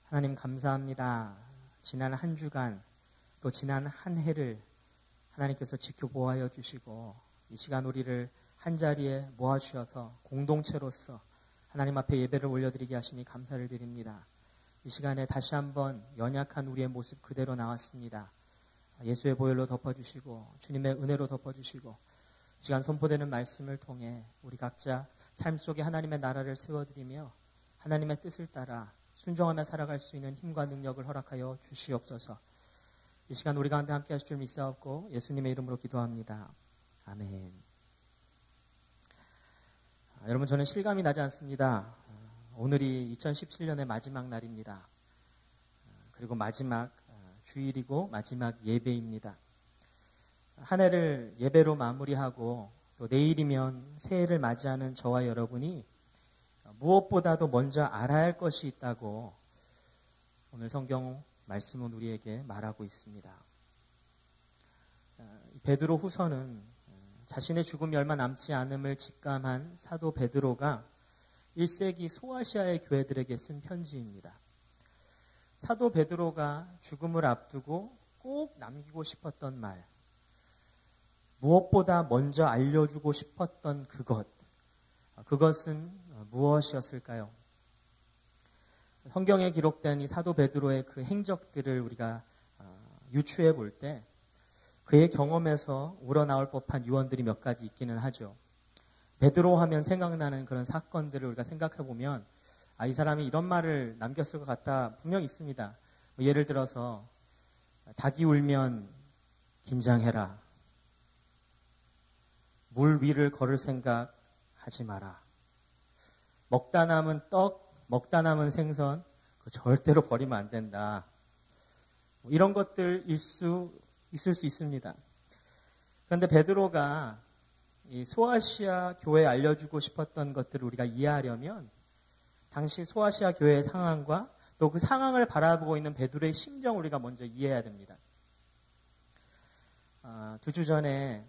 하나님 감사합니다. 지난 한 주간 또 지난 한 해를 하나님께서 지켜보아여 주시고 이 시간 우리를 한자리에 모아주셔서 공동체로서 하나님 앞에 예배를 올려드리게 하시니 감사를 드립니다. 이 시간에 다시 한번 연약한 우리의 모습 그대로 나왔습니다. 예수의 보혈로 덮어주시고 주님의 은혜로 덮어주시고 시간 선포되는 말씀을 통해 우리 각자 삶 속에 하나님의 나라를 세워드리며 하나님의 뜻을 따라 순종하며 살아갈 수 있는 힘과 능력을 허락하여 주시옵소서. 이 시간 우리 가운데 함께 하실 줄 믿사옵고 예수님의 이름으로 기도합니다. 아멘. 여러분, 저는 실감이 나지 않습니다. 오늘이 2017년의 마지막 날입니다. 그리고 마지막 주일이고 마지막 예배입니다. 한 해를 예배로 마무리하고 또 내일이면 새해를 맞이하는 저와 여러분이 무엇보다도 먼저 알아야 할 것이 있다고 오늘 성경 말씀은 우리에게 말하고 있습니다. 베드로 후서는 자신의 죽음이 얼마 남지 않음을 직감한 사도 베드로가 1세기 소아시아의 교회들에게 쓴 편지입니다. 사도 베드로가 죽음을 앞두고 꼭 남기고 싶었던 말, 무엇보다 먼저 알려주고 싶었던 그것은 무엇이었을까요? 성경에 기록된 이 사도 베드로의 그 행적들을 우리가 유추해 볼 때 그의 경험에서 우러나올 법한 유언들이 몇 가지 있기는 하죠. 베드로 하면 생각나는 그런 사건들을 우리가 생각해 보면 이 사람이 이런 말을 남겼을 것 같다 분명히 있습니다. 예를 들어서 닭이 울면 긴장해라. 물 위를 걸을 생각 하지 마라. 먹다 남은 떡, 먹다 남은 생선 절대로 버리면 안 된다. 이런 것들 있을 수 있습니다. 그런데 베드로가 이 소아시아 교회에 알려주고 싶었던 것들을 우리가 이해하려면 당시 소아시아 교회의 상황과 또 그 상황을 바라보고 있는 베드로의 심정을 우리가 먼저 이해해야 됩니다. 2주 전에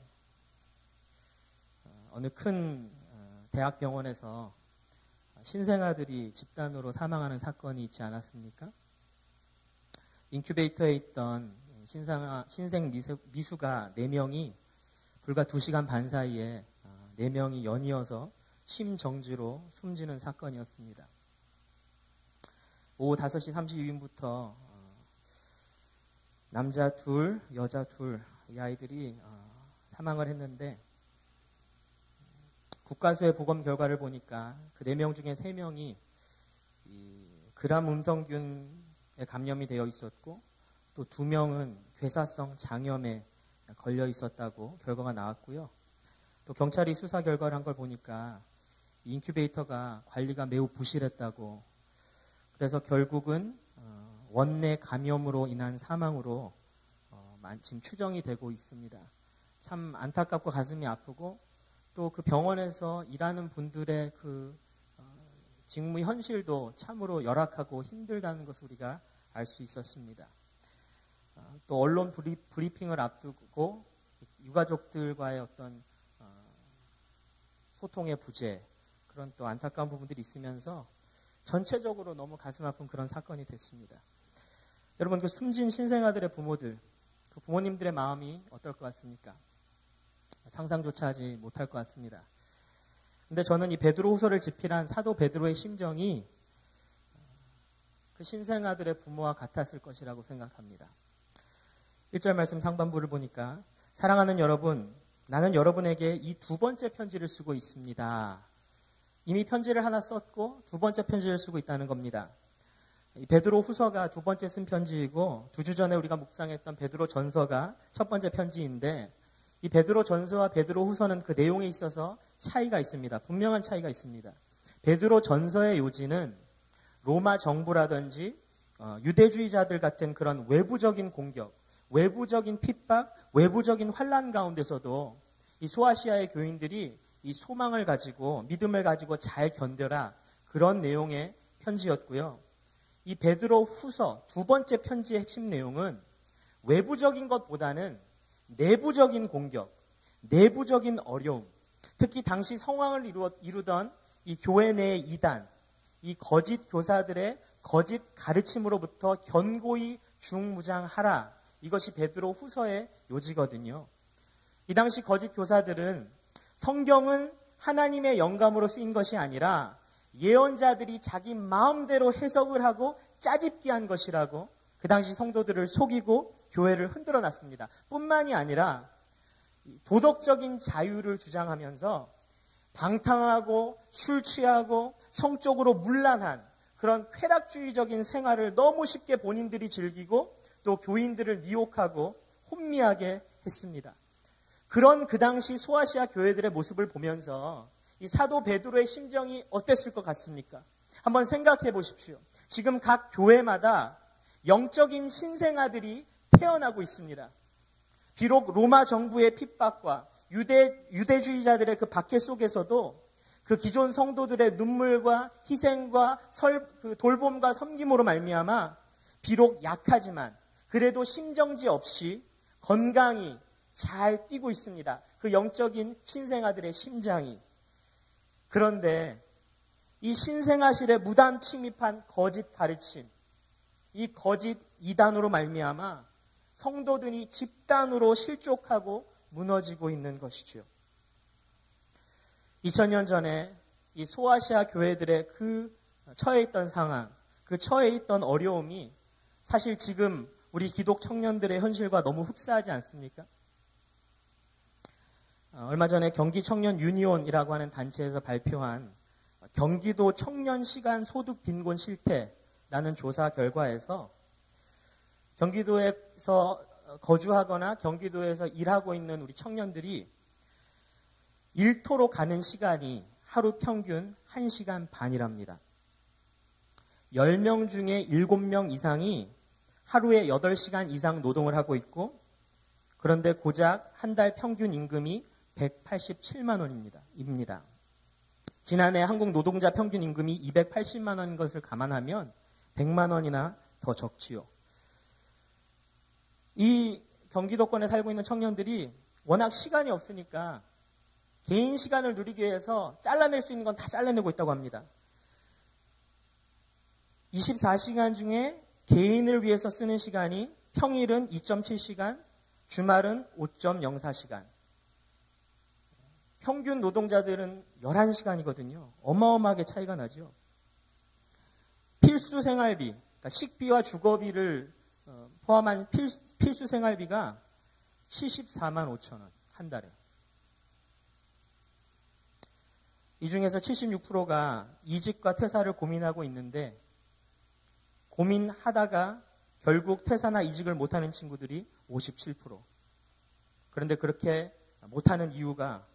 어느 큰 대학병원에서 신생아들이 집단으로 사망하는 사건이 있지 않았습니까? 인큐베이터에 있던 신생 미수가 4명이 불과 2시간 반 사이에 4명이 연이어서 심정지로 숨지는 사건이었습니다. 오후 5시 32분부터 남자 2, 여자 2, 이 아이들이 사망을 했는데 국가수의 부검 결과를 보니까 그 4명 중에 3명이 그람 음성균에 감염이 되어 있었고 또 2명은 괴사성 장염에 걸려 있었다고 결과가 나왔고요. 또 경찰이 수사 결과를 한 걸 보니까 인큐베이터가 관리가 매우 부실했다고, 그래서 결국은 원내 감염으로 인한 사망으로 지금 추정이 되고 있습니다. 참 안타깝고 가슴이 아프고 또 그 병원에서 일하는 분들의 그 직무 현실도 참으로 열악하고 힘들다는 것을 우리가 알 수 있었습니다. 또 언론 브리핑을 앞두고 유가족들과의 어떤 소통의 부재, 그런 또 안타까운 부분들이 있으면서 전체적으로 너무 가슴 아픈 그런 사건이 됐습니다. 여러분, 그 숨진 신생아들의 부모들, 그 부모님들의 마음이 어떨 것 같습니까? 상상조차 하지 못할 것 같습니다. 근데 저는 이 베드로 후서를 집필한 사도 베드로의 심정이 그 신생아들의 부모와 같았을 것이라고 생각합니다. 1절 말씀 상반부를 보니까 사랑하는 여러분, 나는 여러분에게 이 2번째 편지를 쓰고 있습니다. 이미 편지를 하나 썼고 2번째 편지를 쓰고 있다는 겁니다. 이 베드로 후서가 2번째 쓴 편지이고 2주 전에 우리가 묵상했던 베드로 전서가 첫 번째 편지인데 이 베드로 전서와 베드로 후서는 그 내용에 있어서 차이가 있습니다. 분명한 차이가 있습니다. 베드로 전서의 요지는 로마 정부라든지 유대주의자들 같은 그런 외부적인 공격, 외부적인 핍박, 외부적인 환난 가운데서도 이 소아시아의 교인들이 이 소망을 가지고 믿음을 가지고 잘 견뎌라, 그런 내용의 편지였고요. 이 베드로 후서 2번째 편지의 핵심 내용은 외부적인 것보다는 내부적인 공격, 내부적인 어려움, 특히 당시 성황을 이루던 이 교회 내의 이단, 이 거짓 교사들의 거짓 가르침으로부터 견고히 중무장하라. 이것이 베드로 후서의 요지거든요. 이 당시 거짓 교사들은 성경은 하나님의 영감으로 쓰인 것이 아니라 예언자들이 자기 마음대로 해석을 하고 짜집기 한 것이라고 그 당시 성도들을 속이고 교회를 흔들어 놨습니다. 뿐만이 아니라 도덕적인 자유를 주장하면서 방탕하고 술 취하고 성적으로 문란한 그런 쾌락주의적인 생활을 너무 쉽게 본인들이 즐기고 또 교인들을 미혹하고 혼미하게 했습니다. 그런 그 당시 소아시아 교회들의 모습을 보면서 이 사도 베드로의 심정이 어땠을 것 같습니까? 한번 생각해 보십시오. 지금 각 교회마다 영적인 신생아들이 태어나고 있습니다. 비록 로마 정부의 핍박과 유대주의자들의 그 박해 속에서도 그 기존 성도들의 눈물과 희생과 그 돌봄과 섬김으로 말미암아 비록 약하지만 그래도 심정지 없이 건강히 잘 뛰고 있습니다. 그 영적인 신생아들의 심장이. 그런데 이 신생아실에 무단 침입한 거짓 가르침, 이 거짓 이단으로 말미암아 성도들이 집단으로 실족하고 무너지고 있는 것이죠. 2000년 전에 이 소아시아 교회들의 그 처해 있던 상황, 그 처해 있던 어려움이 사실 지금 우리 기독 청년들의 현실과 너무 흡사하지 않습니까? 얼마 전에 경기 청년 유니온이라고 하는 단체에서 발표한 경기도 청년 시간 소득 빈곤 실태라는 조사 결과에서 경기도에서 거주하거나 경기도에서 일하고 있는 우리 청년들이 일터로 가는 시간이 하루 평균 1시간 반이랍니다. 10명 중에 7명 이상이 하루에 8시간 이상 노동을 하고 있고 그런데 고작 한 달 평균 임금이 187만 원입니다. 지난해 한국 노동자 평균 임금이 280만 원인 것을 감안하면 100만 원이나 더 적지요. 이 경기도권에 살고 있는 청년들이 워낙 시간이 없으니까 개인 시간을 누리기 위해서 잘라낼 수 있는 건 다 잘라내고 있다고 합니다. 24시간 중에 개인을 위해서 쓰는 시간이 평일은 2.7시간, 주말은 5.04시간. 평균 노동자들은 11시간이거든요. 어마어마하게 차이가 나죠. 필수 생활비, 그러니까 식비와 주거비를 포함한 필수 생활비가 74만 5천 원, 한 달에. 이 중에서 76%가 이직과 퇴사를 고민하고 있는데 고민하다가 결국 퇴사나 이직을 못하는 친구들이 57%. 그런데 그렇게 못하는 이유가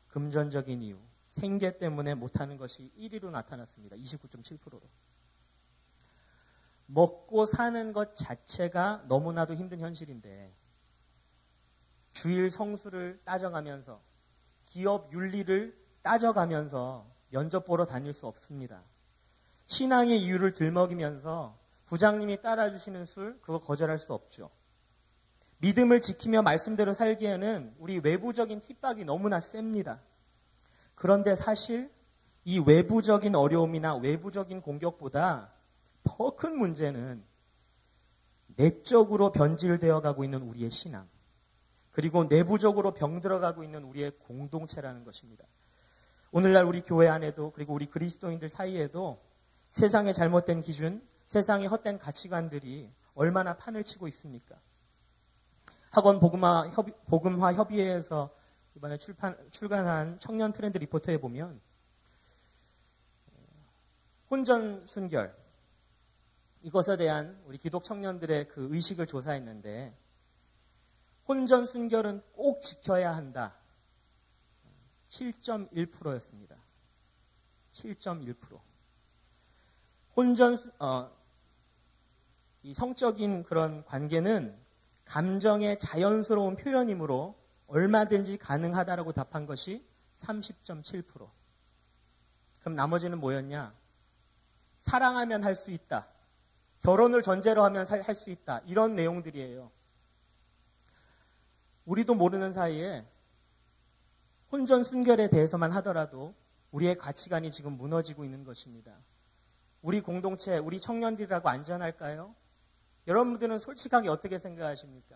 금전적인 이유, 생계 때문에 못하는 것이 1위로 나타났습니다. 29.7%로. 먹고 사는 것 자체가 너무나도 힘든 현실인데 주일 성수를 따져가면서 기업 윤리를 따져가면서 면접 보러 다닐 수 없습니다. 신앙의 이유를 들먹이면서 부장님이 따라주시는 술, 그거 거절할 수 없죠. 믿음을 지키며 말씀대로 살기에는 우리 외부적인 핍박이 너무나 셉니다. 그런데 사실 이 외부적인 어려움이나 외부적인 공격보다 더 큰 문제는 내적으로 변질되어 가고 있는 우리의 신앙, 그리고 내부적으로 병들어가고 있는 우리의 공동체라는 것입니다. 오늘날 우리 교회 안에도 그리고 우리 그리스도인들 사이에도 세상의 잘못된 기준, 세상의 헛된 가치관들이 얼마나 판을 치고 있습니까? 학원 복음화 협의회에서 이번에 출간한 청년 트렌드 리포터에 보면 혼전 순결, 이것에 대한 우리 기독 청년들의 그 의식을 조사했는데 혼전 순결은 꼭 지켜야 한다. 7.1%였습니다. 7.1%. 이 성적인 그런 관계는 감정의 자연스러운 표현이므로 얼마든지 가능하다라고 답한 것이 30.7%. 그럼 나머지는 뭐였냐? 사랑하면 할 수 있다. 결혼을 전제로 하면 할 수 있다. 이런 내용들이에요. 우리도 모르는 사이에 혼전 순결에 대해서만 하더라도 우리의 가치관이 지금 무너지고 있는 것입니다. 우리 공동체, 우리 청년들이라고 안전할까요? 여러분들은 솔직하게 어떻게 생각하십니까?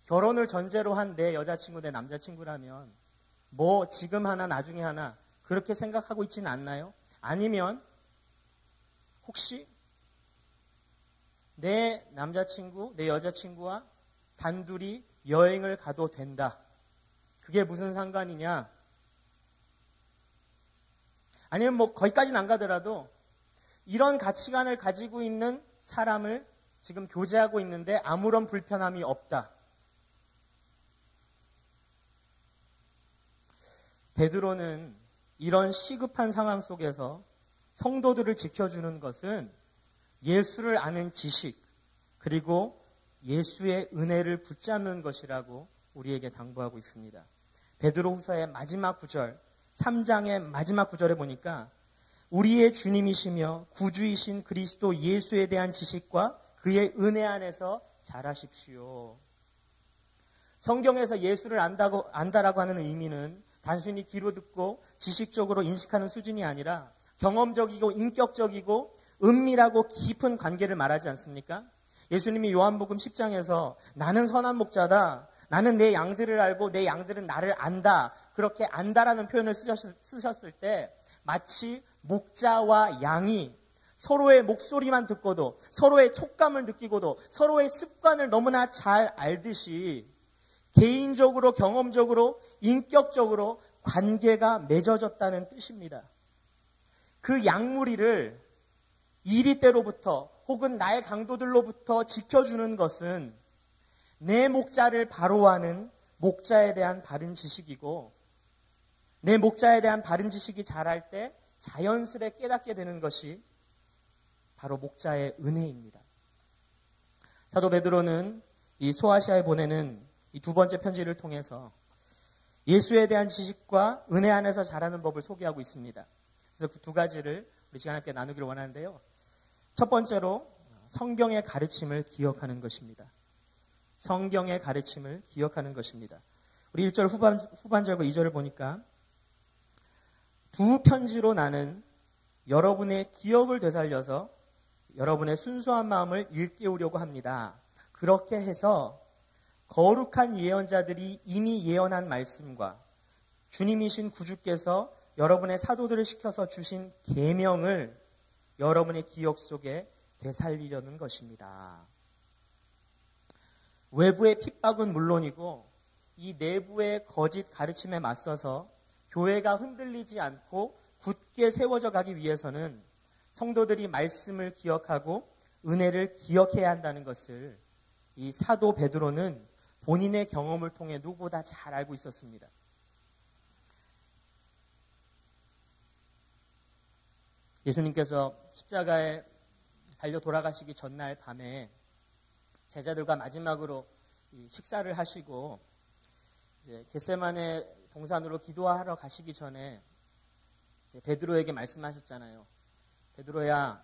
결혼을 전제로 한 내 여자친구, 내 남자친구라면 뭐 지금 하나 나중에 하나 그렇게 생각하고 있지는 않나요? 아니면 혹시 내 남자친구, 내 여자친구와 단둘이 여행을 가도 된다. 그게 무슨 상관이냐? 아니면 뭐 거기까지는 안 가더라도 이런 가치관을 가지고 있는 사람을 지금 교제하고 있는데 아무런 불편함이 없다. 베드로는 이런 시급한 상황 속에서 성도들을 지켜주는 것은 예수를 아는 지식 그리고 예수의 은혜를 붙잡는 것이라고 우리에게 당부하고 있습니다. 베드로후서의 마지막 구절, 3장의 마지막 구절에 보니까 우리의 주님이시며 구주이신 그리스도 예수에 대한 지식과 그의 은혜 안에서 자라십시오. 성경에서 예수를 안다라고 하는 의미는 단순히 귀로 듣고 지식적으로 인식하는 수준이 아니라 경험적이고 인격적이고 은밀하고 깊은 관계를 말하지 않습니까? 예수님이 요한복음 10장에서 나는 선한 목자다. 나는 내 양들을 알고 내 양들은 나를 안다. 그렇게 안다라는 표현을 쓰셨을 때 마치 목자와 양이 서로의 목소리만 듣고도 서로의 촉감을 느끼고도 서로의 습관을 너무나 잘 알듯이 개인적으로 경험적으로 인격적으로 관계가 맺어졌다는 뜻입니다. 그 양무리를 이리떼로부터 혹은 나의 강도들로부터 지켜주는 것은 내 목자를 바로 아는 목자에 대한 바른 지식이고 내 목자에 대한 바른 지식이 자랄 때 자연스레 깨닫게 되는 것이 바로 목자의 은혜입니다. 사도 베드로는 이 소아시아에 보내는 이 두 번째 편지를 통해서 예수에 대한 지식과 은혜 안에서 자라는 법을 소개하고 있습니다. 그래서 그 두 가지를 우리 시간 함께 나누기를 원하는데요. 첫 번째로 성경의 가르침을 기억하는 것입니다. 성경의 가르침을 기억하는 것입니다. 우리 1절 후반절과 2절을 보니까 두 편지로 나는 여러분의 기억을 되살려서 여러분의 순수한 마음을 일깨우려고 합니다. 그렇게 해서 거룩한 예언자들이 이미 예언한 말씀과 주님이신 구주께서 여러분의 사도들을 시켜서 주신 계명을 여러분의 기억 속에 되살리려는 것입니다. 외부의 핍박은 물론이고 이 내부의 거짓 가르침에 맞서서 교회가 흔들리지 않고 굳게 세워져 가기 위해서는 성도들이 말씀을 기억하고 은혜를 기억해야 한다는 것을 이 사도 베드로는 본인의 경험을 통해 누구보다 잘 알고 있었습니다. 예수님께서 십자가에 달려 돌아가시기 전날 밤에 제자들과 마지막으로 식사를 하시고 이제 겟세마네 동산으로 기도하러 가시기 전에 베드로에게 말씀하셨잖아요. 베드로야,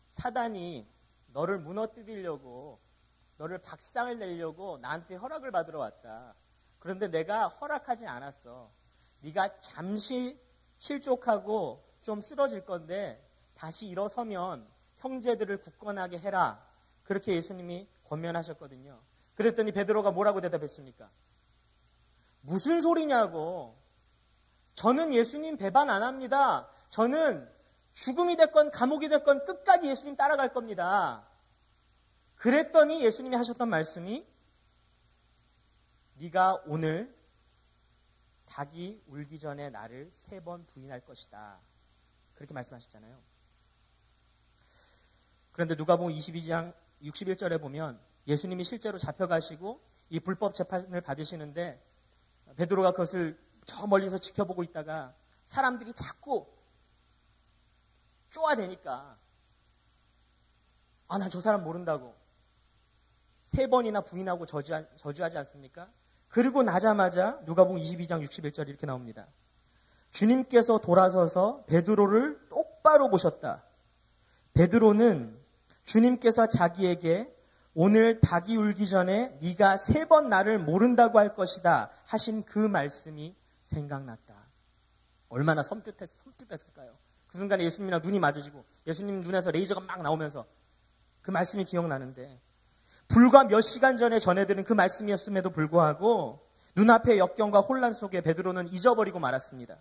사단이 너를 무너뜨리려고 너를 박상을 내려고 나한테 허락을 받으러 왔다. 그런데 내가 허락하지 않았어. 네가 잠시 실족하고 좀 쓰러질 건데 다시 일어서면 형제들을 굳건하게 해라. 그렇게 예수님이 권면하셨거든요. 그랬더니 베드로가 뭐라고 대답했습니까? 무슨 소리냐고. 저는 예수님 배반 안 합니다. 저는 죽음이 됐건 감옥이 됐건 끝까지 예수님 따라갈 겁니다. 그랬더니 예수님이 하셨던 말씀이 네가 오늘 닭이 울기 전에 나를 3번 부인할 것이다. 그렇게 말씀하셨잖아요. 그런데 누가복음 22장 61절에 보면 예수님이 실제로 잡혀가시고 이 불법 재판을 받으시는데 베드로가 그것을 저 멀리서 지켜보고 있다가 사람들이 자꾸 쪼아대니까 난 저 사람 모른다고 3번이나 부인하고 저주하지 않습니까? 그리고 나자마자 누가복음 22장 61절 이렇게 나옵니다. 주님께서 돌아서서 베드로를 똑바로 보셨다. 베드로는 주님께서 자기에게 오늘 닭이 울기 전에 네가 3번 나를 모른다고 할 것이다 하신 그 말씀이 생각났다. 얼마나 섬뜩했을까요? 그 그 순간에 예수님이랑 눈이 마주치고 예수님 눈에서 레이저가 막 나오면서 그 말씀이 기억나는데 불과 몇 시간 전에 전해드린 그 말씀이었음에도 불구하고 눈앞의 역경과 혼란 속에 베드로는 잊어버리고 말았습니다.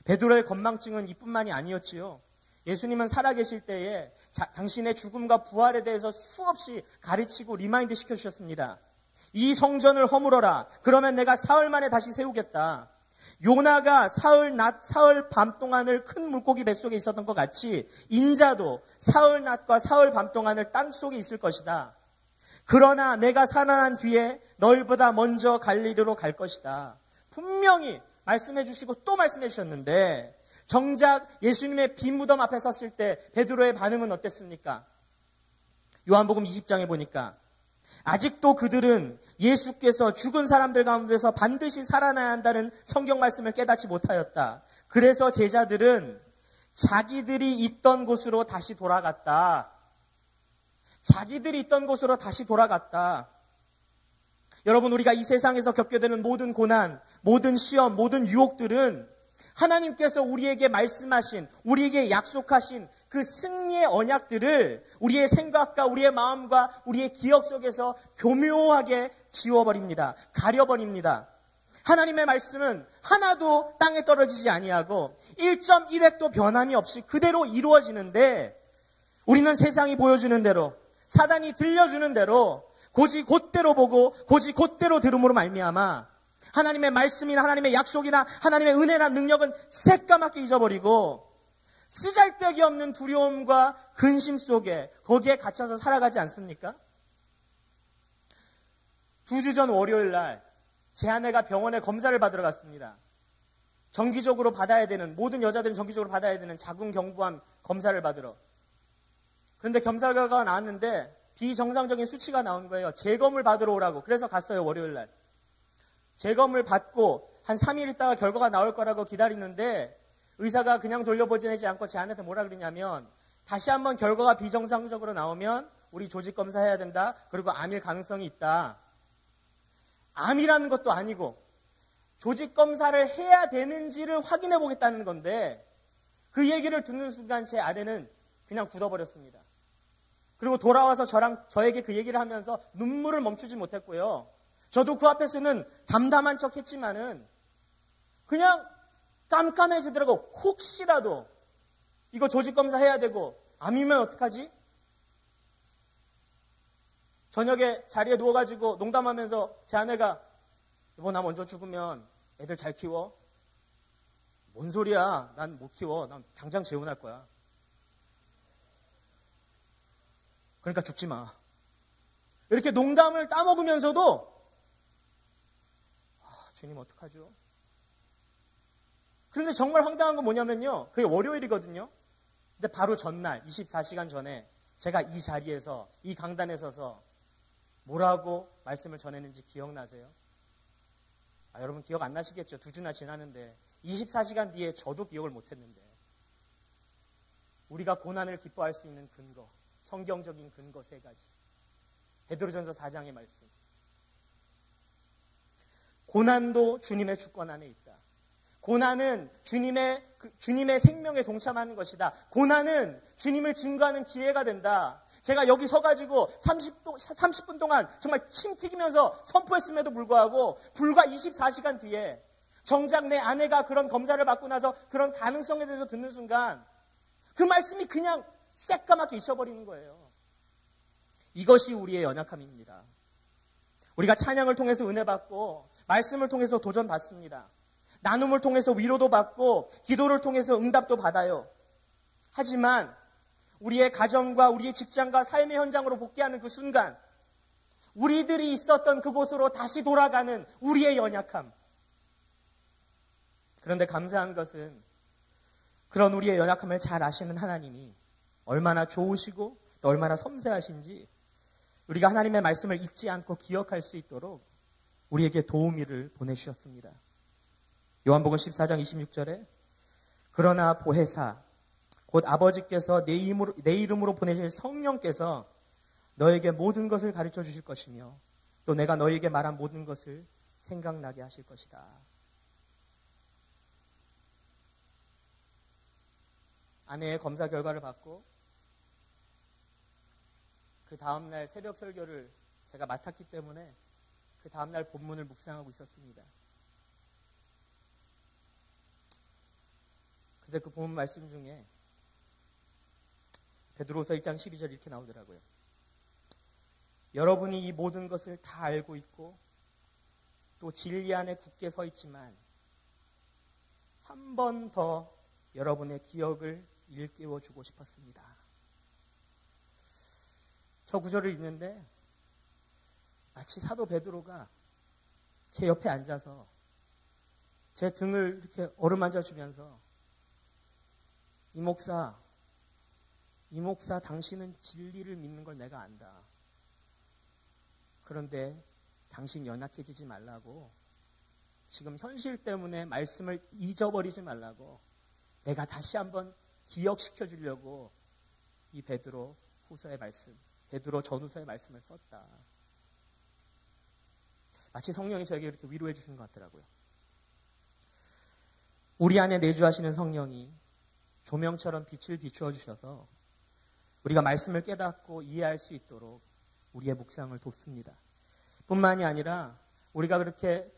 베드로의 건망증은 이뿐만이 아니었지요. 예수님은 살아계실 때에 당신의 죽음과 부활에 대해서 수없이 가르치고 리마인드 시켜주셨습니다. 이 성전을 허물어라. 그러면 내가 사흘 만에 다시 세우겠다. 요나가 사흘 낮, 사흘 밤 동안을 큰 물고기 뱃속에 있었던 것 같이 인자도 사흘 낮과 사흘 밤 동안을 땅속에 있을 것이다. 그러나 내가 살아난 뒤에 너희보다 먼저 갈릴리로 갈 것이다. 분명히 말씀해 주시고 또 말씀해 주셨는데 정작 예수님의 빈 무덤 앞에 섰을 때 베드로의 반응은 어땠습니까? 요한복음 20장에 보니까 아직도 그들은 예수께서 죽은 사람들 가운데서 반드시 살아나야 한다는 성경 말씀을 깨닫지 못하였다. 그래서 제자들은 자기들이 있던 곳으로 다시 돌아갔다. 자기들이 있던 곳으로 다시 돌아갔다. 여러분, 우리가 이 세상에서 겪게 되는 모든 고난, 모든 시험, 모든 유혹들은 하나님께서 우리에게 말씀하신, 우리에게 약속하신 그 승리의 언약들을 우리의 생각과 우리의 마음과 우리의 기억 속에서 교묘하게 지워버립니다. 가려버립니다. 하나님의 말씀은 하나도 땅에 떨어지지 아니하고 1.1획도 변함이 없이 그대로 이루어지는데 우리는 세상이 보여주는 대로, 사단이 들려주는 대로 고지 곧대로 보고 고지 곧대로 들음으로 말미암아 하나님의 말씀이나 하나님의 약속이나 하나님의 은혜나 능력은 새까맣게 잊어버리고 쓰잘데기 없는 두려움과 근심 속에 거기에 갇혀서 살아가지 않습니까? 2주 전 월요일 날 제 아내가 병원에 검사를 받으러 갔습니다. 정기적으로 받아야 되는, 모든 여자들은 정기적으로 받아야 되는 자궁경부암 검사를 받으러. 그런데 검사 결과가 나왔는데 비정상적인 수치가 나온 거예요. 재검을 받으러 오라고. 그래서 갔어요, 월요일 날. 재검을 받고 한 3일 있다가 결과가 나올 거라고 기다리는데 의사가 그냥 돌려보내지 않고 제 아내한테 뭐라 그러냐면 다시 한번 결과가 비정상적으로 나오면 우리 조직검사해야 된다. 그리고 암일 가능성이 있다. 암이라는 것도 아니고 조직검사를 해야 되는지를 확인해 보겠다는 건데 그 얘기를 듣는 순간 제 아내는 그냥 굳어버렸습니다. 그리고 돌아와서 저에게 그 얘기를 하면서 눈물을 멈추지 못했고요. 저도 그 앞에서는 담담한 척 했지만은 그냥 깜깜해지더라고. 혹시라도 이거 조직검사 해야 되고 암이면 어떡하지? 저녁에 자리에 누워가지고 농담하면서 제 아내가 여보 나 먼저 죽으면 애들 잘 키워? 뭔 소리야? 난 못 키워. 난 당장 재혼할 거야. 그러니까 죽지 마. 이렇게 농담을 따먹으면서도 주님 어떡하죠? 그런데 정말 황당한 건 뭐냐면요. 그게 월요일이거든요. 근데 바로 전날 24시간 전에 제가 이 자리에서 이 강단에 서서 뭐라고 말씀을 전했는지 기억나세요? 여러분 기억 안 나시겠죠? 2주나 지났는데 24시간 뒤에 저도 기억을 못했는데 우리가 고난을 기뻐할 수 있는 근거, 성경적인 근거 3가지. 베드로전서 4장의 말씀. 고난도 주님의 주권 안에 있다. 고난은 주님의 생명에 동참하는 것이다. 고난은 주님을 증거하는 기회가 된다. 제가 여기 서가지고 30분 동안 정말 침 튀기면서 선포했음에도 불구하고 불과 24시간 뒤에 정작 내 아내가 그런 검사를 받고 나서 그런 가능성에 대해서 듣는 순간 그 말씀이 그냥 새까맣게 잊혀버리는 거예요. 이것이 우리의 연약함입니다. 우리가 찬양을 통해서 은혜 받고 말씀을 통해서 도전 받습니다. 나눔을 통해서 위로도 받고 기도를 통해서 응답도 받아요. 하지만 우리의 가정과 우리의 직장과 삶의 현장으로 복귀하는 그 순간 우리들이 있었던 그곳으로 다시 돌아가는 우리의 연약함. 그런데 감사한 것은 그런 우리의 연약함을 잘 아시는 하나님이 얼마나 좋으시고 또 얼마나 섬세하신지 우리가 하나님의 말씀을 잊지 않고 기억할 수 있도록 우리에게 도우미를 보내주셨습니다. 요한복음 14장 26절에 그러나 보혜사 곧 아버지께서 내 이름으로 보내실 성령께서 너에게 모든 것을 가르쳐 주실 것이며 또 내가 너에게 말한 모든 것을 생각나게 하실 것이다. 아내의 검사 결과를 받고 그 다음날 새벽 설교를 제가 맡았기 때문에 그 다음날 본문을 묵상하고 있었습니다. 근데 그 본문 말씀 중에 베드로서 1장 12절 이렇게 나오더라고요. 여러분이 이 모든 것을 다 알고 있고 또 진리 안에 굳게 서 있지만 한 번 더 여러분의 기억을 일깨워 주고 싶었습니다. 저 구절을 읽는데 마치 사도 베드로가 제 옆에 앉아서 제 등을 이렇게 어루만져 주면서 이 목사 당신은 진리를 믿는 걸 내가 안다. 그런데 당신 연약해지지 말라고, 지금 현실 때문에 말씀을 잊어버리지 말라고 내가 다시 한번 기억시켜 주려고 이 베드로 후서의 말씀, 베드로 전후서의 말씀을 썼다. 마치 성령이 저에게 이렇게 위로해 주시는 것 같더라고요. 우리 안에 내주하시는 성령이 조명처럼 빛을 비추어 주셔서 우리가 말씀을 깨닫고 이해할 수 있도록 우리의 묵상을 돕습니다. 뿐만이 아니라 우리가 그렇게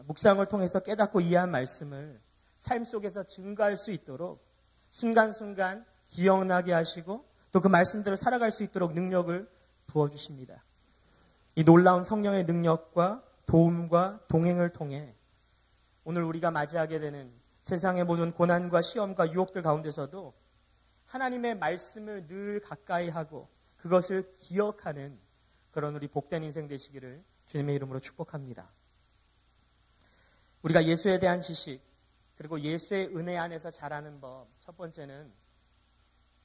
묵상을 통해서 깨닫고 이해한 말씀을 삶 속에서 증거할 수 있도록 순간순간 기억나게 하시고 또 그 말씀들을 살아갈 수 있도록 능력을 부어주십니다. 이 놀라운 성령의 능력과 도움과 동행을 통해 오늘 우리가 맞이하게 되는 세상의 모든 고난과 시험과 유혹들 가운데서도 하나님의 말씀을 늘 가까이 하고 그것을 기억하는 그런 우리 복된 인생 되시기를 주님의 이름으로 축복합니다. 우리가 예수에 대한 지식 그리고 예수의 은혜 안에서 자라는 법, 첫 번째는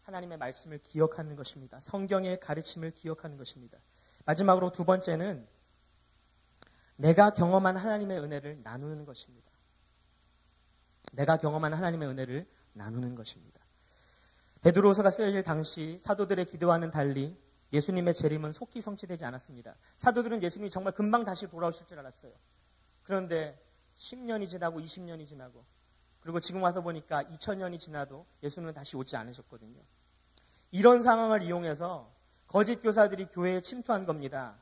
하나님의 말씀을 기억하는 것입니다. 성경의 가르침을 기억하는 것입니다. 마지막으로 두 번째는 내가 경험한 하나님의 은혜를 나누는 것입니다. 내가 경험한 하나님의 은혜를 나누는 것입니다. 베드로서가 쓰여질 당시 사도들의 기도와는 달리 예수님의 재림은 속히 성취되지 않았습니다. 사도들은 예수님이 정말 금방 다시 돌아오실 줄 알았어요. 그런데 10년이 지나고 20년이 지나고 그리고 지금 와서 보니까 2000년이 지나도 예수님은 다시 오지 않으셨거든요. 이런 상황을 이용해서 거짓 교사들이 교회에 침투한 겁니다.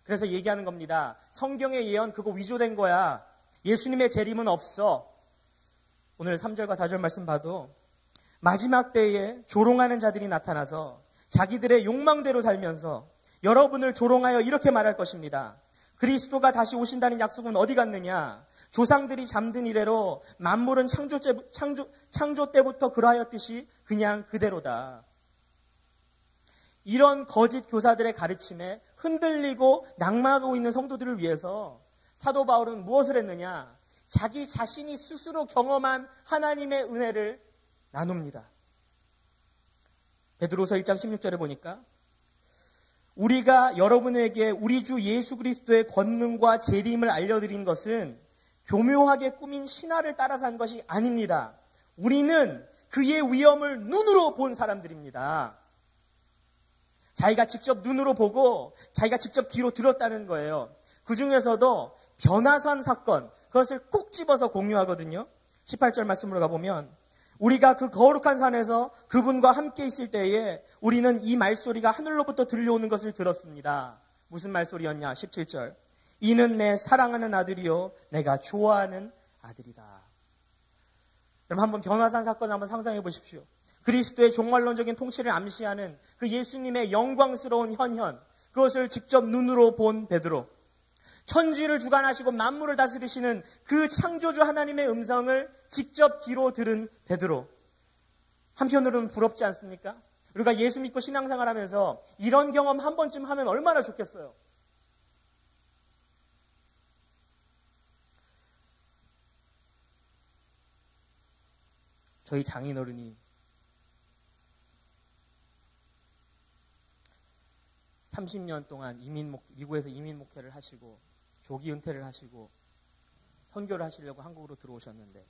그래서 얘기하는 겁니다. 성경의 예언 그거 위조된 거야. 예수님의 재림은 없어. 오늘 3절과 4절 말씀 봐도 마지막 때에 조롱하는 자들이 나타나서 자기들의 욕망대로 살면서 여러분을 조롱하여 이렇게 말할 것입니다. 그리스도가 다시 오신다는 약속은 어디 갔느냐? 조상들이 잠든 이래로 만물은 창조 때부터 그러하였듯이 그냥 그대로다. 이런 거짓 교사들의 가르침에 흔들리고 낙마하고 있는 성도들을 위해서 사도 바울은 무엇을 했느냐? 자기 자신이 스스로 경험한 하나님의 은혜를 나눕니다. 베드로서 1장 16절에 보니까 우리가 여러분에게 우리 주 예수 그리스도의 권능과 재림을 알려드린 것은 교묘하게 꾸민 신화를 따라서 한 것이 아닙니다. 우리는 그의 위엄을 눈으로 본 사람들입니다. 자기가 직접 눈으로 보고 자기가 직접 귀로 들었다는 거예요. 그 중에서도 변화산 사건, 그것을 꼭 집어서 공유하거든요. 18절 말씀으로 가보면 우리가 그 거룩한 산에서 그분과 함께 있을 때에 우리는 이 말소리가 하늘로부터 들려오는 것을 들었습니다. 무슨 말소리였냐? 17절. 이는 내 사랑하는 아들이요 내가 좋아하는 아들이다. 그럼 한번 변화산 사건을 한번 상상해 보십시오. 그리스도의 종말론적인 통치를 암시하는 그 예수님의 영광스러운 현현, 그것을 직접 눈으로 본 베드로, 천지를 주관하시고 만물을 다스리시는 그 창조주 하나님의 음성을 직접 귀로 들은 베드로. 한편으로는 부럽지 않습니까? 우리가 예수 믿고 신앙생활하면서 이런 경험 한 번쯤 하면 얼마나 좋겠어요. 저희 장인어른이 30년 동안 미국에서 이민 목회를 하시고 조기 은퇴를 하시고 선교를 하시려고 한국으로 들어오셨는데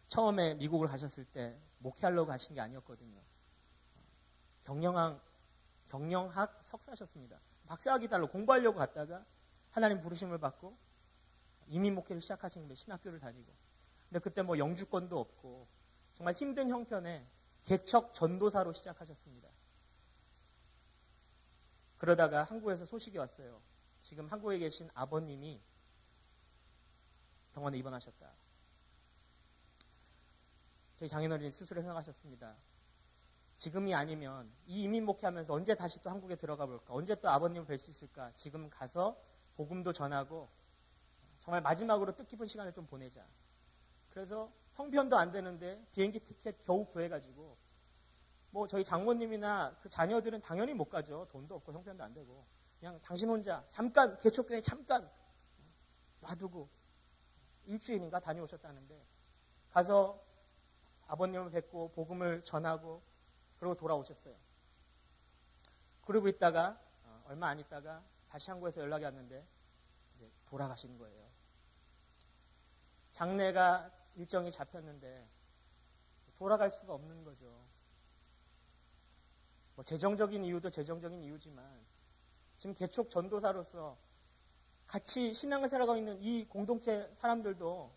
처음에 미국을 가셨을 때 목회하려고 가신 게 아니었거든요. 경영학 석사셨습니다. 박사학위 달러 공부하려고 갔다가 하나님 부르심을 받고 이민 목회를 시작하신 거예요. 신학교를 다니고. 근데 그때 뭐 영주권도 없고 정말 힘든 형편에 개척 전도사로 시작하셨습니다. 그러다가 한국에서 소식이 왔어요. 지금 한국에 계신 아버님이 병원에 입원하셨다. 저희 장인어른이 스스로 생각하셨습니다. 지금이 아니면 이 이민 목회하면서 언제 다시 또 한국에 들어가 볼까? 언제 또 아버님을 뵐 수 있을까? 지금 가서 복음도 전하고 정말 마지막으로 뜻깊은 시간을 좀 보내자. 그래서 형편도 안 되는데 비행기 티켓 겨우 구해가지고 뭐 저희 장모님이나 그 자녀들은 당연히 못 가죠. 돈도 없고 형편도 안 되고 그냥 당신 혼자 잠깐 개척교회 잠깐 놔두고 일주일인가 다녀오셨다는데 가서 아버님을 뵙고 복음을 전하고 그러고 돌아오셨어요. 그러고 있다가 얼마 안 있다가 다시 한국에서 연락이 왔는데 이제 돌아가신 거예요. 장례가 일정이 잡혔는데 돌아갈 수가 없는 거죠. 뭐 재정적인 이유도 재정적인 이유지만 지금 개척 전도사로서 같이 신앙을 살아가고 있는 이 공동체 사람들도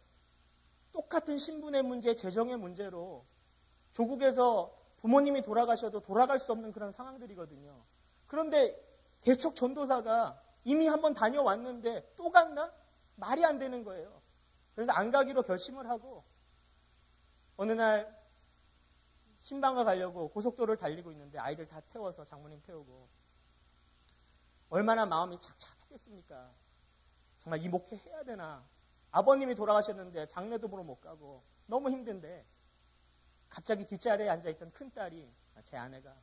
똑같은 신분의 문제, 재정의 문제로 조국에서 부모님이 돌아가셔도 돌아갈 수 없는 그런 상황들이거든요. 그런데 개척 전도사가 이미 한번 다녀왔는데 또 갔나? 말이 안 되는 거예요. 그래서 안 가기로 결심을 하고 어느 날 신방을 가려고 고속도로를 달리고 있는데 아이들 다 태워서 장모님 태우고 얼마나 마음이 착잡했겠습니까? 정말 이 목회 해야 되나? 아버님이 돌아가셨는데 장례도 보러 못 가고 너무 힘든데 갑자기 뒷자리에 앉아있던 큰딸이 제 아내가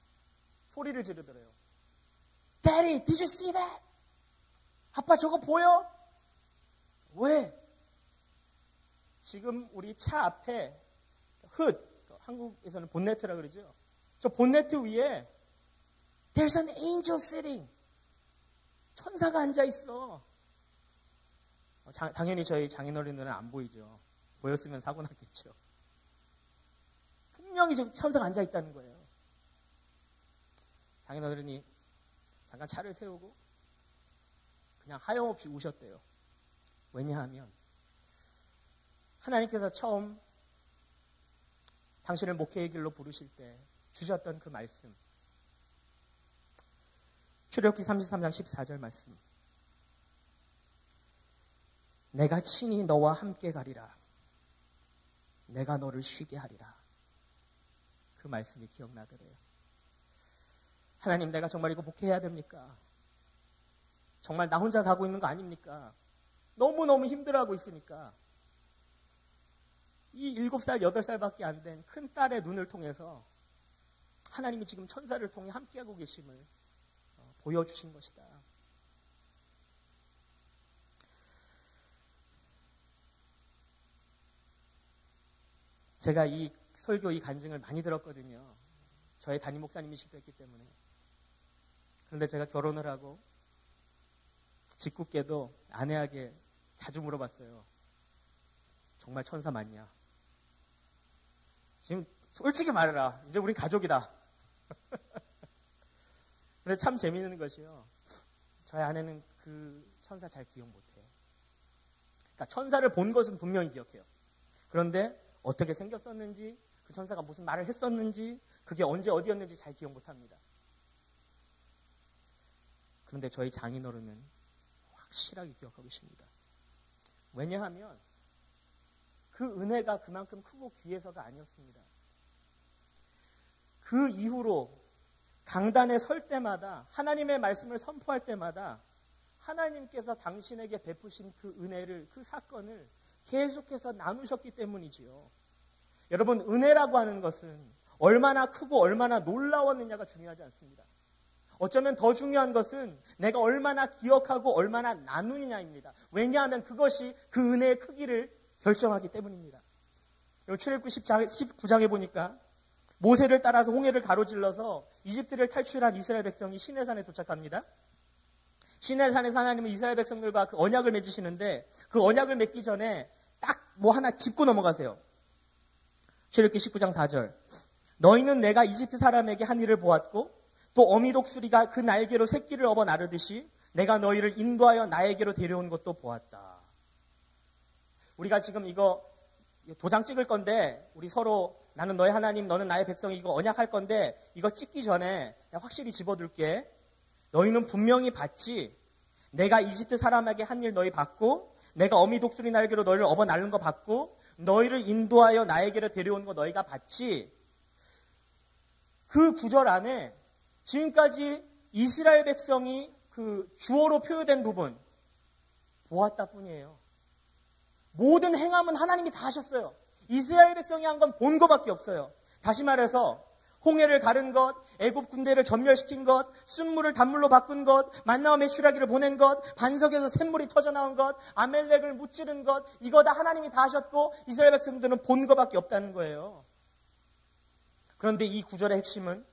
소리를 지르더래요. Daddy, did you see that? 아빠 저거 보여? 왜? 지금 우리 차 앞에 흙, 한국에서는 본네트라 그러죠. 저 본네트 위에 There's an angel sitting. 천사가 앉아있어. 당연히 저희 장인어른들은 안 보이죠. 보였으면 사고 났겠죠. 분명히 지금 천사가 앉아있다는 거예요. 장인어른이 잠깐 차를 세우고 그냥 하염없이 우셨대요. 왜냐하면 하나님께서 처음 당신을 목회의 길로 부르실 때 주셨던 그 말씀, 출애굽기 33장 14절 말씀, 내가 친히 너와 함께 가리라. 내가 너를 쉬게 하리라. 그 말씀이 기억나더래요. 하나님, 내가 정말 이거 목회해야 됩니까? 정말 나 혼자 가고 있는 거 아닙니까? 너무너무 힘들어하고 있으니까 이 7살, 8살밖에 안 된 큰 딸의 눈을 통해서 하나님이 지금 천사를 통해 함께하고 계심을 보여주신 것이다. 제가 이 설교, 이 간증을 많이 들었거든요. 저의 담임 목사님이실 때 했기 때문에. 그런데 제가 결혼을 하고 짓궂게도 아내에게 자주 물어봤어요. 정말 천사 맞냐? 지금 솔직히 말해라. 이제 우리 가족이다. 근데 참 재미있는 것이요. 저희 아내는 그 천사 잘 기억 못해요. 그러니까 천사를 본 것은 분명히 기억해요. 그런데 어떻게 생겼었는지, 그 천사가 무슨 말을 했었는지, 그게 언제 어디였는지 잘 기억 못합니다. 그런데 저희 장인어른은 확실하게 기억하고 있습니다. 왜냐하면 그 은혜가 그만큼 크고 귀해서가 아니었습니다. 그 이후로 강단에 설 때마다 하나님의 말씀을 선포할 때마다 하나님께서 당신에게 베푸신 그 은혜를, 그 사건을 계속해서 나누셨기 때문이지요. 여러분, 은혜라고 하는 것은 얼마나 크고 얼마나 놀라웠느냐가 중요하지 않습니다. 어쩌면 더 중요한 것은 내가 얼마나 기억하고 얼마나 나누느냐입니다. 왜냐하면 그것이 그 은혜의 크기를 결정하기 때문입니다. 출애굽기 19장에 보니까 모세를 따라서 홍해를 가로질러서 이집트를 탈출한 이스라엘 백성이 시내산에 도착합니다. 시내산에서 하나님은 이스라엘 백성들과 그 언약을 맺으시는데 그 언약을 맺기 전에 딱 뭐 하나 짚고 넘어가세요. 출애굽기 19장 4절. 너희는 내가 이집트 사람에게 한 일을 보았고 또 어미 독수리가 그 날개로 새끼를 업어 나르듯이 내가 너희를 인도하여 나에게로 데려온 것도 보았다. 우리가 지금 이거 도장 찍을 건데 우리 서로 나는 너의 하나님, 너는 나의 백성이 이거 언약할 건데 이거 찍기 전에 내가 확실히 집어둘게. 너희는 분명히 봤지. 내가 이집트 사람에게 한 일 너희 봤고, 내가 어미 독수리 날개로 너희를 업어 날른 거 봤고, 너희를 인도하여 나에게로 데려온 거 너희가 봤지. 그 구절 안에 지금까지 이스라엘 백성이 그 주어로 표현된 부분 보았다 뿐이에요. 모든 행함은 하나님이 다 하셨어요. 이스라엘 백성이 한 건 본 거밖에 없어요. 다시 말해서 홍해를 가른 것, 애굽 군대를 전멸시킨 것, 쓴물을 단물로 바꾼 것, 만나와 메추라기를 보낸 것, 반석에서 샘물이 터져나온 것, 아멜렉을 무찌른 것, 이거 다 하나님이 다 하셨고 이스라엘 백성들은 본 거밖에 없다는 거예요. 그런데 이 구절의 핵심은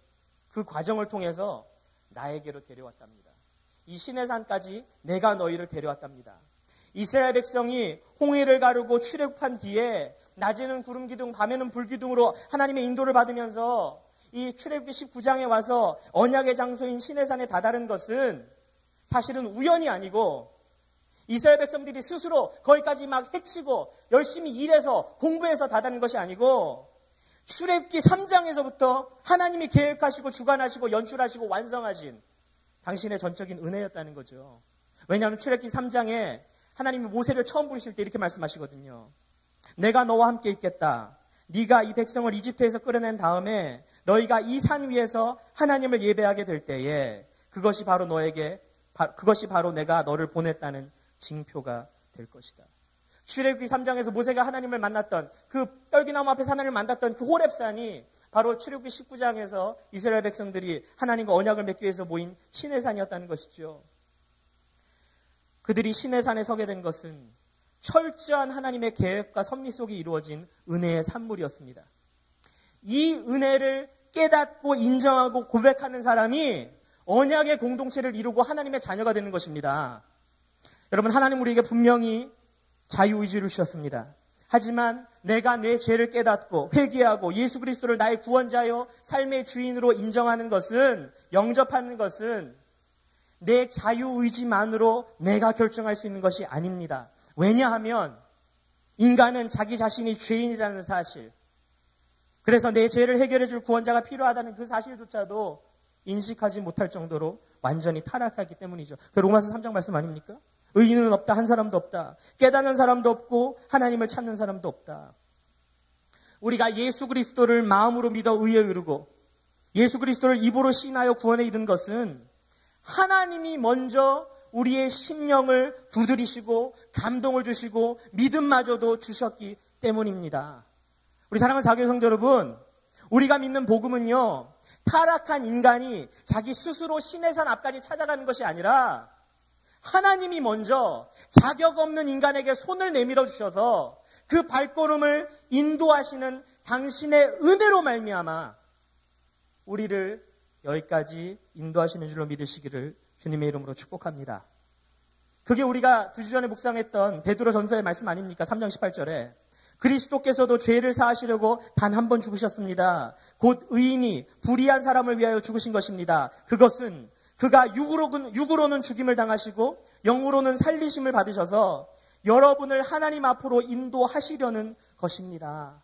그 과정을 통해서 나에게로 데려왔답니다. 이 시내산까지 내가 너희를 데려왔답니다. 이스라엘 백성이 홍해를 가르고 출애굽한 뒤에 낮에는 구름 기둥, 밤에는 불 기둥으로 하나님의 인도를 받으면서 이 출애굽기 19장에 와서 언약의 장소인 시내산에 다다른 것은 사실은 우연이 아니고 이스라엘 백성들이 스스로 거기까지 막 헤치고 열심히 일해서 공부해서 다다른 것이 아니고 출애굽기 3장에서부터 하나님이 계획하시고 주관하시고 연출하시고 완성하신 당신의 전적인 은혜였다는 거죠. 왜냐하면 출애굽기 3장에 하나님이 모세를 처음 부르실 때 이렇게 말씀하시거든요. 내가 너와 함께 있겠다. 네가 이 백성을 이집트에서 끌어낸 다음에 너희가 이 산 위에서 하나님을 예배하게 될 때에 그것이 바로 내가 너를 보냈다는 징표가 될 것이다. 출애굽기 3장에서 모세가 하나님을 만났던 그 떨기나무 앞에서 하나님을 만났던 그 호렙산이 바로 출애굽기 19장에서 이스라엘 백성들이 하나님과 언약을 맺기 위해서 모인 시내산이었다는 것이죠. 그들이 시내산에 서게 된 것은 철저한 하나님의 계획과 섭리 속에 이루어진 은혜의 산물이었습니다. 이 은혜를 깨닫고 인정하고 고백하는 사람이 언약의 공동체를 이루고 하나님의 자녀가 되는 것입니다. 여러분, 하나님 우리에게 분명히 자유의지를 주셨습니다. 하지만 내가 내 죄를 깨닫고 회개하고 예수 그리스도를 나의 구원자요 삶의 주인으로 인정하는 것은, 영접하는 것은 내 자유의지만으로 내가 결정할 수 있는 것이 아닙니다. 왜냐하면 인간은 자기 자신이 죄인이라는 사실, 그래서 내 죄를 해결해 줄 구원자가 필요하다는 그 사실조차도 인식하지 못할 정도로 완전히 타락하기 때문이죠. 그 로마서 3장 말씀 아닙니까? 의인은 없다, 한 사람도 없다. 깨닫는 사람도 없고 하나님을 찾는 사람도 없다. 우리가 예수 그리스도를 마음으로 믿어 의에 이르고 예수 그리스도를 입으로 시인하여 구원에 이른 것은 하나님이 먼저 우리의 심령을 두드리시고 감동을 주시고 믿음마저도 주셨기 때문입니다. 우리 사랑하는 사교회 성도 여러분, 우리가 믿는 복음은요, 타락한 인간이 자기 스스로 시내산 앞까지 찾아가는 것이 아니라 하나님이 먼저 자격 없는 인간에게 손을 내밀어 주셔서 그 발걸음을 인도하시는 당신의 은혜로 말미암아 우리를 여기까지 인도하시는 줄로 믿으시기를 주님의 이름으로 축복합니다. 그게 우리가 2주 전에 묵상했던 베드로 전서의 말씀 아닙니까? 3장 18절에 그리스도께서도 죄를 사하시려고 단 한 번 죽으셨습니다. 곧 의인이 불의한 사람을 위하여 죽으신 것입니다. 그것은 그가 육으로는 죽임을 당하시고 영으로는 살리심을 받으셔서 여러분을 하나님 앞으로 인도하시려는 것입니다.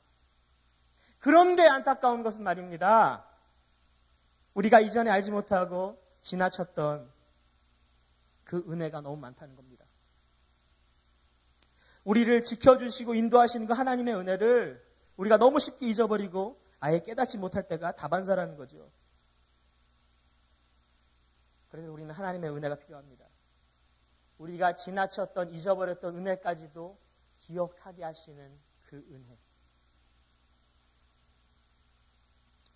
그런데 안타까운 것은 말입니다. 우리가 이전에 알지 못하고 지나쳤던 그 은혜가 너무 많다는 겁니다. 우리를 지켜주시고 인도하시는 그 하나님의 은혜를 우리가 너무 쉽게 잊어버리고 아예 깨닫지 못할 때가 다반사라는 거죠. 그래서 우리는 하나님의 은혜가 필요합니다. 우리가 지나쳤던, 잊어버렸던 은혜까지도 기억하게 하시는 그 은혜.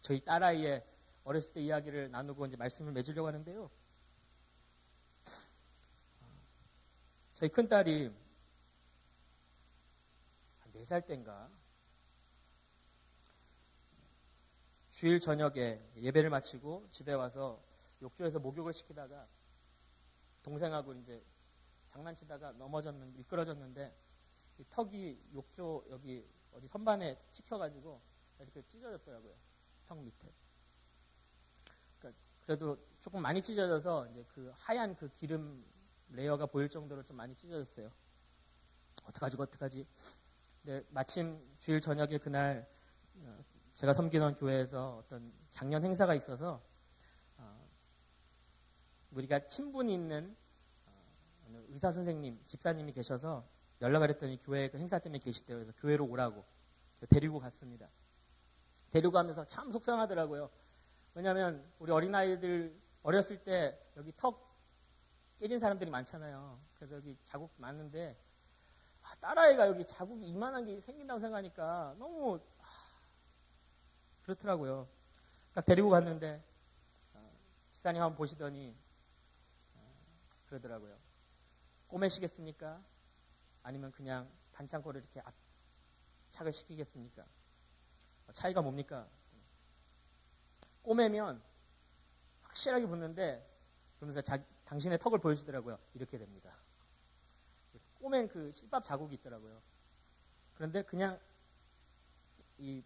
저희 딸아이의 어렸을 때 이야기를 나누고 이제 말씀을 맺으려고 하는데요. 저희 큰딸이 한 4살 때인가 주일 저녁에 예배를 마치고 집에 와서 욕조에서 목욕을 시키다가 동생하고 이제 장난치다가 미끄러졌는데 이 턱이 욕조 여기 어디 선반에 찍혀가지고 이렇게 찢어졌더라고요. 턱 밑에. 그러니까 그래도 조금 많이 찢어져서 이제 그 하얀 그 기름 레이어가 보일 정도로 좀 많이 찢어졌어요. 어떡하지? 근데 마침 주일 저녁에 그날 제가 섬기던 교회에서 어떤 작년 행사가 있어서 우리가 친분이 있는 의사 선생님, 집사님이 계셔서 연락을 했더니 교회 그 행사 때문에 계시대요. 그래서 교회로 오라고 데리고 갔습니다. 데리고 가면서 참 속상하더라고요. 왜냐하면 우리 어린아이들 어렸을 때 여기 턱 깨진 사람들이 많잖아요. 그래서 여기 자국 많은데 딸아이가 여기 자국이 이만한 게 생긴다고 생각하니까 너무 그렇더라고요. 딱 데리고 갔는데 집사님 한번 보시더니 그러더라고요. 꼬매시겠습니까? 아니면 그냥 반창고를 이렇게 압착을 시키겠습니까? 차이가 뭡니까? 꼬매면 확실하게 붙는데 그러면서 당신의 턱을 보여주더라고요. 이렇게 됩니다. 꼬맨 그 실밥 자국이 있더라고요. 그런데 그냥 이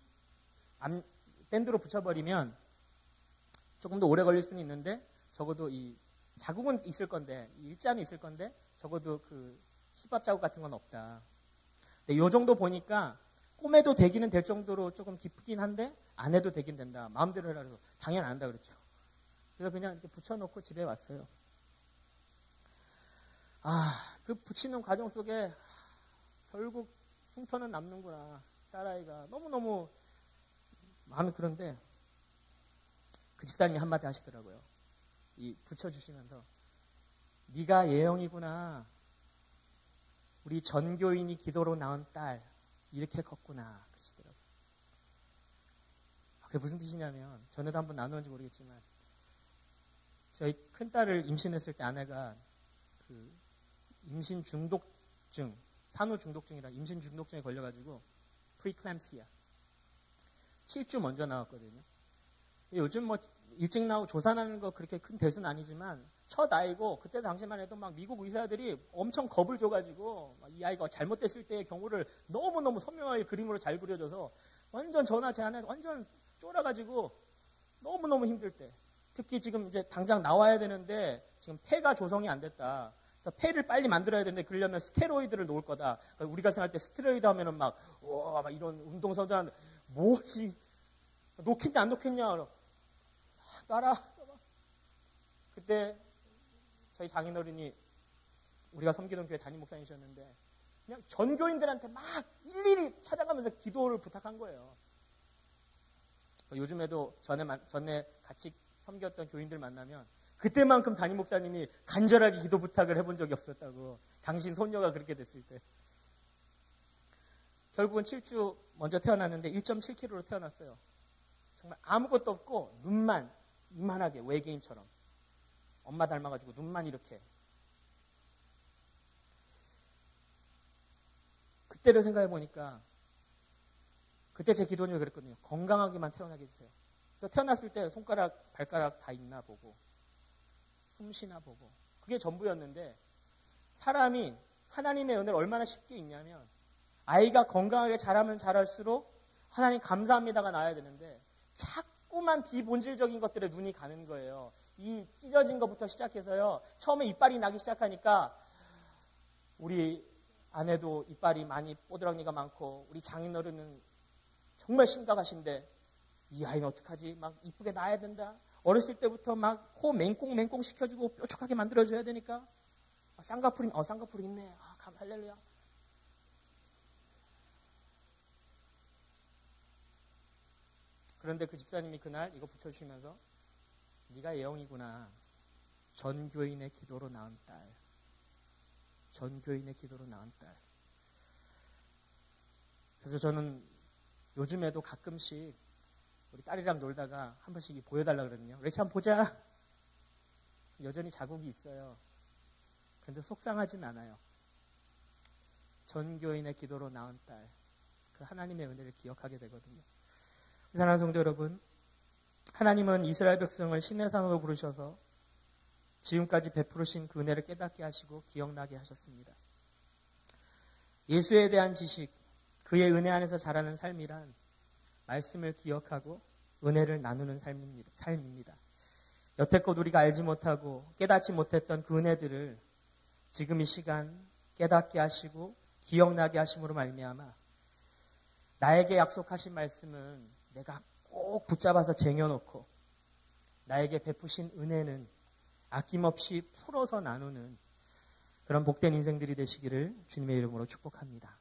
밴드로 붙여버리면 조금 더 오래 걸릴 수는 있는데 적어도 이 자국은 있을 건데 일자는 있을 건데 적어도 그 실밥 자국 같은 건 없다. 근데 이 정도 보니까 꼬매도 되기는 될 정도로 조금 깊긴 한데 안 해도 되긴 된다. 마음대로 해라 그래서 당연히 안 한다 그랬죠. 그래서 그냥 이렇게 붙여놓고 집에 왔어요. 그 붙이는 과정 속에 결국 흉터는 남는구나. 딸아이가 너무너무 마음이 그런데 그 집사님이 한마디 하시더라고요. 이 붙여주시면서 네가 예영이구나. 우리 전교인이 기도로 낳은 딸 이렇게 컸구나. 그러시더라고요. 그게 무슨 뜻이냐면 전에도 한번 나누었는지 모르겠지만 저희 큰딸을 임신했을 때 아내가 그 임신 중독증, 산후 중독증이라 임신 중독증에 걸려가지고 프리클램시아 7주 먼저 나왔거든요. 요즘 뭐 일찍 나오고 조산하는 거 그렇게 큰 대수는 아니지만 첫 아이고 그때 당시만 해도 막 미국 의사들이 엄청 겁을 줘가지고 이 아이가 잘못됐을 때의 경우를 너무너무 선명하게 그림으로 잘 그려줘서 완전 저나 제 아내 완전 쫄아가지고 너무너무 힘들 때 특히 지금 이제 당장 나와야 되는데 지금 폐가 조성이 안 됐다. 그래서 폐를 빨리 만들어야 되는데 그러려면 스테로이드를 놓을 거다. 그러니까 우리가 생각할 때 스테로이드 하면은 막 이런 운동선수한테 뭐지 놓겠냐 안 놓겠냐 따라 그때 저희 장인어른이 우리가 섬기던 교회 담임 목사님이셨는데 그냥 전교인들한테 막 일일이 찾아가면서 기도를 부탁한 거예요. 요즘에도 전에 같이 섬겼던 교인들 만나면 그때만큼 담임 목사님이 간절하게 기도 부탁을 해본 적이 없었다고. 당신 손녀가 그렇게 됐을 때. 결국은 7주 먼저 태어났는데 1.7kg로 태어났어요. 정말 아무것도 없고 눈만 이만하게 외계인처럼. 엄마 닮아가지고 눈만 이렇게. 그때를 생각해 보니까 그때 제 기도는 그랬거든요. 건강하게만 태어나게 해주세요. 그래서 태어났을 때 손가락, 발가락 다 있나 보고 숨 쉬나 보고 그게 전부였는데 사람이 하나님의 은혜를 얼마나 쉽게 잊냐면 아이가 건강하게 자라면 자랄수록 하나님 감사합니다가 나와야 되는데 자꾸만 비본질적인 것들에 눈이 가는 거예요. 이 찢어진 것부터 시작해서요. 처음에 이빨이 나기 시작하니까 우리 아내도 이빨이 많이 뽀드랑니가 많고 우리 장인어른은 정말 심각하신데 이 아이는 어떡하지? 막 이쁘게 낳아야 된다. 어렸을 때부터 막 코 맹꽁맹꽁 시켜주고 뾰족하게 만들어줘야 되니까 쌍꺼풀이 있네. 할렐루야. 그런데 그 집사님이 그날 이거 붙여주시면서 네가 예영이구나. 전교인의 기도로 낳은 딸. 전교인의 기도로 낳은 딸. 그래서 저는 요즘에도 가끔씩 우리 딸이랑 놀다가 한 번씩 보여달라 그러거든요. 레치 한번 보자. 여전히 자국이 있어요. 그런데 속상하진 않아요. 전교인의 기도로 낳은 딸. 그 하나님의 은혜를 기억하게 되거든요. 사랑하는 성도 여러분, 하나님은 이스라엘 백성을 신의 산으로 부르셔서 지금까지 베푸르신 그 은혜를 깨닫게 하시고 기억나게 하셨습니다. 예수에 대한 지식, 그의 은혜 안에서 자라는 삶이란 말씀을 기억하고 은혜를 나누는 삶입니다. 여태껏 우리가 알지 못하고 깨닫지 못했던 그 은혜들을 지금 이 시간 깨닫게 하시고 기억나게 하심으로 말미암아 나에게 약속하신 말씀은 내가 꼭 붙잡아서 쟁여놓고 나에게 베푸신 은혜는 아낌없이 풀어서 나누는 그런 복된 인생들이 되시기를 주님의 이름으로 축복합니다.